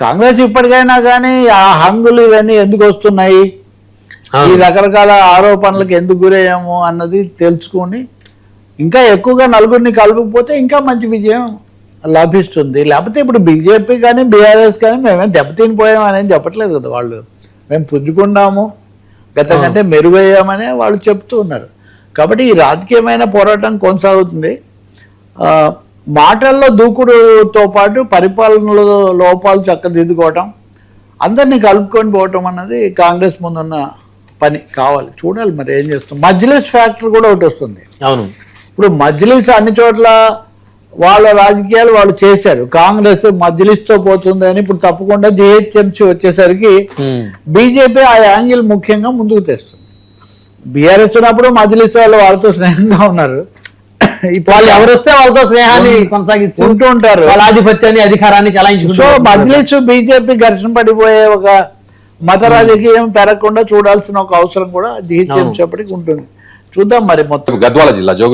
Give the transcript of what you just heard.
కాంగ్రెస్ ఇప్పటికైనా కానీ ఆ హంగులు ఇవన్నీ ఎందుకు వస్తున్నాయి, ఈ రకరకాల ఆరోపణలకు ఎందుకు గురయ్యాము అన్నది తెలుసుకొని ఇంకా ఎక్కువగా నలుగురిని కలుపుకపోతే ఇంకా మంచి విజయం లభిస్తుంది. లేకపోతే ఇప్పుడు బీజేపీ కానీ బీఆర్ఎస్ కానీ మేమేం దెబ్బతినిపోయాం అనేది చెప్పట్లేదు కదా, వాళ్ళు మేము పుంజుకున్నాము గత కంటే మెరుగయ్యామనే వాళ్ళు చెప్తూ ఉన్నారు. కాబట్టి ఈ రాజకీయమైన పోరాటం కొనసాగుతుంది. మాటల్లో దూకుడుతో పాటు పరిపాలనలో లోపాలు చక్కదిద్దుకోవటం, అందరినీ కలుపుకొని పోవటం అన్నది కాంగ్రెస్ ముందున్న పని. కావాలి, చూడాలి మరి ఏం చేస్తాం. మజ్లిస్ ఫ్యాక్టర్ కూడా ఒకటి వస్తుంది. అవును, ఇప్పుడు మజ్లిస్ అన్ని చోట్ల వాళ్ళ రాజకీయాలు వాళ్ళు చేశారు. కాంగ్రెస్ మజ్లిస్తో పోతుంది అని ఇప్పుడు తప్పకుండా జిహెచ్ఎంసీ వచ్చేసరికి బీజేపీ ఆ యాంగిల్ ముఖ్యంగా ముందుకు తెస్తుంది. బీఆర్ఎస్ ఉన్నప్పుడు మజ్లిస్ వాళ్ళు వాళ్ళతో స్నేహంగా ఉన్నారు. వాళ్ళు ఎవరు వస్తే వాళ్ళతో స్నేహాన్ని కొనసాగిస్తూ ఉంటారు, వాళ్ళ ఆధిపత్యాన్ని అధికారాన్ని చలాయించు. సో మజ్లిస్ బీజేపీ ఘర్షణ పడిపోయే ఒక మత రాజకీయం పెరగకుండా చూడాల్సిన ఒక అవసరం కూడా జిహెచ్ఎంసీ అప్పటికి ఉంటుంది. చూద్దాం మరి. మొత్తం గద్వాల జిల్లా జోగులాంబ